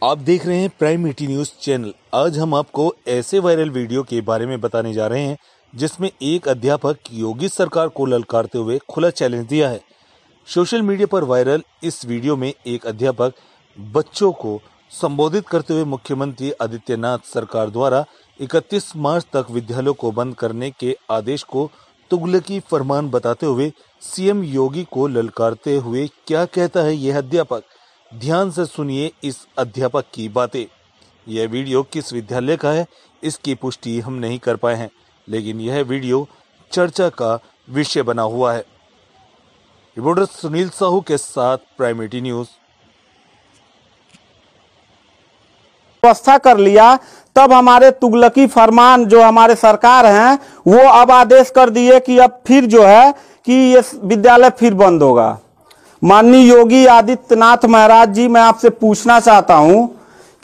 आप देख रहे हैं प्राइम 80 न्यूज चैनल। आज हम आपको ऐसे वायरल वीडियो के बारे में बताने जा रहे हैं जिसमें एक अध्यापक योगी सरकार को ललकारते हुए खुला चैलेंज दिया है। सोशल मीडिया पर वायरल इस वीडियो में एक अध्यापक बच्चों को संबोधित करते हुए मुख्यमंत्री आदित्यनाथ सरकार द्वारा 31 मार्च तक विद्यालयों को बंद करने के आदेश को तुगलकी फरमान बताते हुए सीएम योगी को ललकारते हुए क्या कहता है यह अध्यापक। ध्यान से सुनिए इस अध्यापक की बातें। यह वीडियो किस विद्यालय का है इसकी पुष्टि हम नहीं कर पाए हैं, लेकिन यह वीडियो चर्चा का विषय बना हुआ है। रिपोर्टर सुनील साहू के साथ प्राइम 80 न्यूज। व्यवस्था कर लिया तब हमारे तुगलकी फरमान जो हमारे सरकार हैं वो अब आदेश कर दिए कि अब फिर जो है कि ये विद्यालय फिर बंद होगा। माननीय योगी आदित्यनाथ महाराज जी, मैं आपसे पूछना चाहता हूं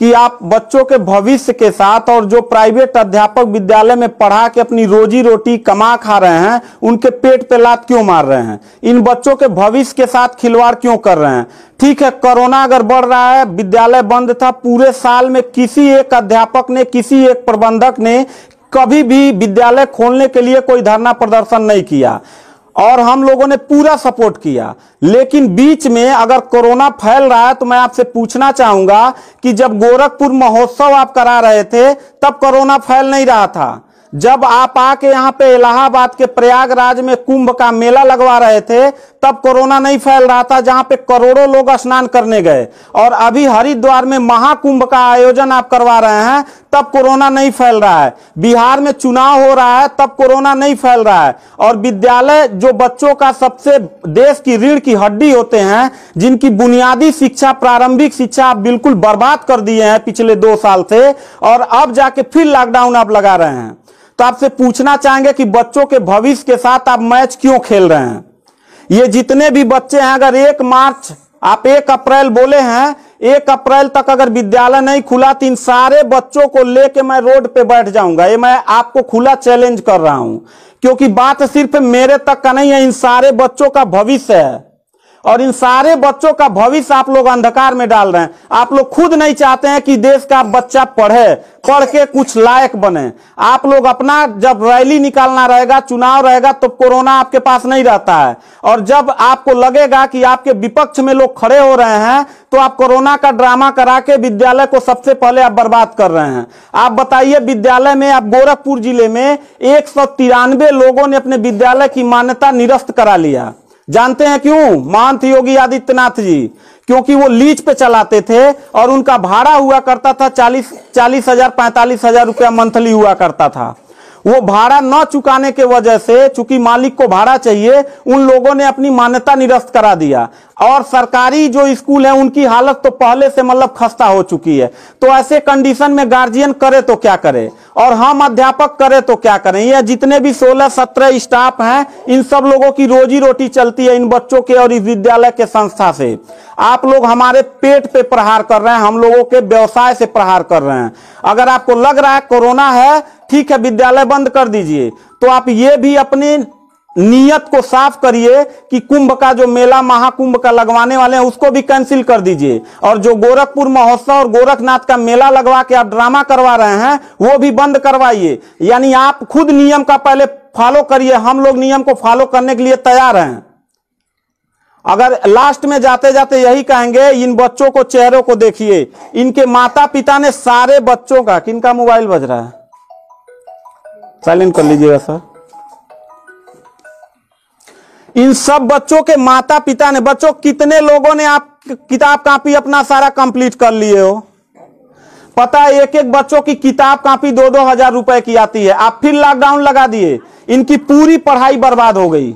कि आप बच्चों के भविष्य के साथ और जो प्राइवेट अध्यापक विद्यालय में पढ़ा के अपनी रोजी रोटी कमा खा रहे हैं उनके पेट पे लात क्यों मार रहे हैं? इन बच्चों के भविष्य के साथ खिलवाड़ क्यों कर रहे हैं? ठीक है, कोरोना अगर बढ़ रहा है, विद्यालय बंद था, पूरे साल में किसी एक अध्यापक ने, किसी एक प्रबंधक ने कभी भी विद्यालय खोलने के लिए कोई धरना प्रदर्शन नहीं किया और हम लोगों ने पूरा सपोर्ट किया। लेकिन बीच में अगर कोरोना फैल रहा है तो मैं आपसे पूछना चाहूंगा कि जब गोरखपुर महोत्सव आप करा रहे थे तब कोरोना फैल नहीं रहा था। जब आप आके यहाँ पे इलाहाबाद के प्रयागराज में कुंभ का मेला लगवा रहे थे तब कोरोना नहीं फैल रहा था, जहां पे करोड़ों लोग स्नान करने गए। और अभी हरिद्वार में महाकुंभ का आयोजन आप करवा रहे हैं तब कोरोना नहीं फैल रहा है। बिहार में चुनाव हो रहा है तब कोरोना नहीं फैल रहा है। और विद्यालय जो बच्चों का सबसे देश की रीढ़ की हड्डी होते हैं, जिनकी बुनियादी शिक्षा, प्रारंभिक शिक्षा आप बिल्कुल बर्बाद कर दिए हैं पिछले 2 साल से, और अब जाके फिर लॉकडाउन आप लगा रहे हैं। तो आपसे पूछना चाहेंगे कि बच्चों के भविष्य के साथ आप मैच क्यों खेल रहे हैं? ये जितने भी बच्चे हैं, अगर 1 मार्च आप 1 अप्रैल बोले हैं, 1 अप्रैल तक अगर विद्यालय नहीं खुला तो इन सारे बच्चों को लेके मैं रोड पे बैठ जाऊंगा। ये मैं आपको खुला चैलेंज कर रहा हूं, क्योंकि बात सिर्फ मेरे तक का नहीं है, इन सारे बच्चों का भविष्य है। और इन सारे बच्चों का भविष्य आप लोग अंधकार में डाल रहे हैं। आप लोग खुद नहीं चाहते हैं कि देश का बच्चा पढ़े, पढ़ के कुछ लायक बने। आप लोग अपना, जब रैली निकालना रहेगा, चुनाव रहेगा, तो कोरोना आपके पास नहीं रहता है। और जब आपको लगेगा कि आपके विपक्ष में लोग खड़े हो रहे हैं तो आप कोरोना का ड्रामा करा के विद्यालय को सबसे पहले आप बर्बाद कर रहे हैं। आप बताइए, विद्यालय में, आप गोरखपुर जिले में 193 लोगों ने अपने विद्यालय की मान्यता निरस्त करा लिया। जानते हैं क्यों? महंत योगी आदित्यनाथ जी, क्योंकि वो लीज पे चलाते थे और उनका भाड़ा हुआ करता था 40,000 45,000 रुपया मंथली हुआ करता था। वो भाड़ा न चुकाने के वजह से, चूंकि मालिक को भाड़ा चाहिए, उन लोगों ने अपनी मान्यता निरस्त करा दिया। और सरकारी जो स्कूल है उनकी हालत तो पहले से मतलब खस्ता हो चुकी है। तो ऐसे कंडीशन में गार्जियन करे तो क्या करे, और हम अध्यापक करे तो क्या करें? ये जितने भी 16-17 स्टाफ हैं, इन सब लोगों की रोजी रोटी चलती है इन बच्चों के और इस विद्यालय के संस्था से। आप लोग हमारे पेट पे प्रहार कर रहे हैं, हम लोगों के व्यवसाय से प्रहार कर रहे हैं। अगर आपको लग रहा है कोरोना है, ठीक है, विद्यालय बंद कर दीजिए, तो आप ये भी अपनी नियत को साफ करिए कि कुंभ का जो मेला, महाकुंभ का लगवाने वाले हैं, उसको भी कैंसिल कर दीजिए। और जो गोरखपुर महोत्सव और गोरखनाथ का मेला लगवा के आप ड्रामा करवा रहे हैं वो भी बंद करवाइए। यानी आप खुद नियम का पहले फॉलो करिए, हम लोग नियम को फॉलो करने के लिए तैयार हैं। अगर लास्ट में जाते जाते यही कहेंगे, इन बच्चों को, चेहरों को देखिए, इनके माता पिता ने सारे बच्चों का, किनका मोबाइल बज रहा है, साइलेंट कर लीजिएगा सर। इन सब बच्चों के माता पिता ने, बच्चों कितने लोगों ने आप किताब कॉपी अपना सारा कंप्लीट कर लिए हो? पता है, एक एक बच्चों की किताब कॉपी 2-2 हजार रुपए की आती है। आप फिर लॉकडाउन लगा दिए, इनकी पूरी पढ़ाई बर्बाद हो गई।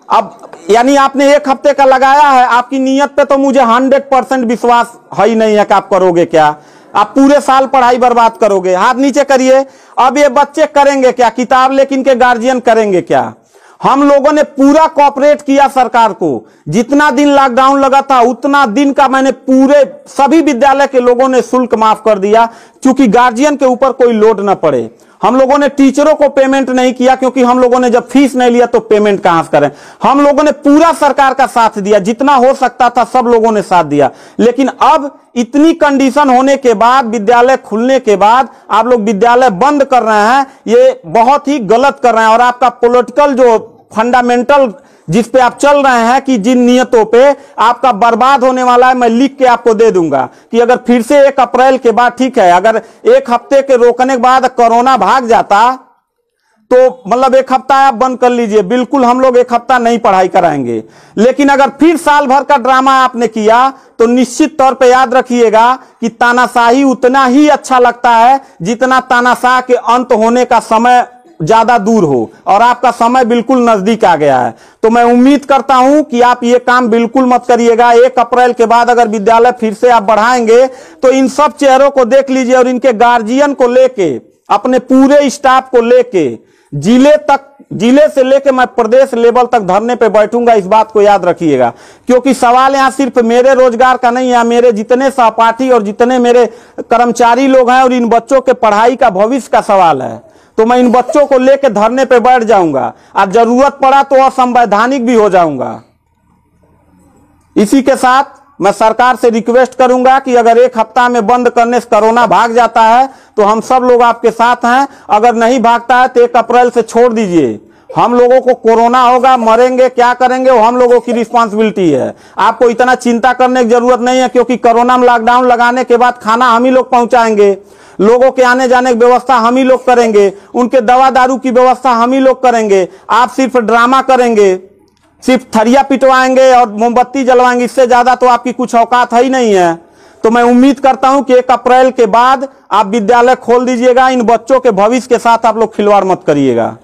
अब यानी आपने 1 हफ्ते का लगाया है, आपकी नीयत पे तो मुझे 100% विश्वास है ही नहीं है कि आप करोगे क्या। आप पूरे साल पढ़ाई बर्बाद करोगे। हाथ नीचे करिए। अब ये बच्चे करेंगे क्या? किताब लेकिन इनके गार्जियन करेंगे क्या? हम लोगों ने पूरा कोऑपरेट किया सरकार को। जितना दिन लॉकडाउन लगा था उतना दिन का मैंने पूरे सभी विद्यालय के लोगों ने शुल्क माफ कर दिया, क्योंकि गार्जियन के ऊपर कोई लोड न पड़े। हम लोगों ने टीचरों को पेमेंट नहीं किया, क्योंकि हम लोगों ने जब फीस नहीं लिया तो पेमेंट कहां से करें। हम लोगों ने पूरा सरकार का साथ दिया, जितना हो सकता था सब लोगों ने साथ दिया। लेकिन अब इतनी कंडीशन होने के बाद, विद्यालय खुलने के बाद आप लोग विद्यालय बंद कर रहे हैं, ये बहुत ही गलत कर रहे हैं। और आपका पॉलिटिकल जो फंडामेंटल जिस पे आप चल रहे हैं कि जिन नियतों पे आपका बर्बाद होने वाला है, मैं लिख के आपको दे दूंगा कि अगर फिर से 1 अप्रैल के बाद, ठीक है, अगर 1 हफ्ते के रोकने के बाद कोरोना भाग जाता तो मतलब 1 हफ्ता आप बंद कर लीजिए, बिल्कुल हम लोग 1 हफ्ता नहीं पढ़ाई कराएंगे। लेकिन अगर फिर साल भर का ड्रामा आपने किया तो निश्चित तौर पे याद रखिएगा कि तानाशाही उतना ही अच्छा लगता है जितना तानाशाह के अंत होने का समय ज्यादा दूर हो, और आपका समय बिल्कुल नजदीक आ गया है। तो मैं उम्मीद करता हूं कि आप ये काम बिल्कुल मत करिएगा। 1 अप्रैल के बाद अगर विद्यालय फिर से आप बढ़ाएंगे तो इन सब चेहरों को देख लीजिए और इनके गार्जियन को लेके, अपने पूरे स्टाफ को लेके जिले से लेके मैं प्रदेश लेवल तक धरने पे बैठूंगा। इस बात को याद रखिएगा, क्योंकि सवाल यहां सिर्फ मेरे रोजगार का नहीं है, मेरे जितने सहपाठी और जितने मेरे कर्मचारी लोग हैं और इन बच्चों के पढ़ाई का भविष्य का सवाल है। तो मैं इन बच्चों को लेकर धरने पे बैठ जाऊंगा और जरूरत पड़ा तो असंवैधानिक भी हो जाऊंगा। इसी के साथ मैं सरकार से रिक्वेस्ट करूंगा कि अगर 1 हफ्ता में बंद करने से कोरोना भाग जाता है तो हम सब लोग आपके साथ हैं, अगर नहीं भागता है तो 1 अप्रैल से छोड़ दीजिए। हम लोगों को कोरोना होगा, मरेंगे, क्या करेंगे वो हम लोगों की रिस्पांसिबिलिटी है। आपको इतना चिंता करने की जरूरत नहीं है, क्योंकि कोरोना में लॉकडाउन लगाने के बाद खाना हम ही लोग पहुंचाएंगे, लोगों के आने जाने की व्यवस्था हम ही लोग करेंगे, उनके दवा दारू की व्यवस्था हम ही लोग करेंगे। आप सिर्फ ड्रामा करेंगे, सिर्फ थरिया पिटवाएंगे और मोमबत्ती जलवाएंगे, इससे ज्यादा तो आपकी कुछ औकात है ही नहीं है। तो मैं उम्मीद करता हूं कि 1 अप्रैल के बाद आप विद्यालय खोल दीजिएगा। इन बच्चों के भविष्य के साथ आप लोग खिलवाड़ मत करिएगा।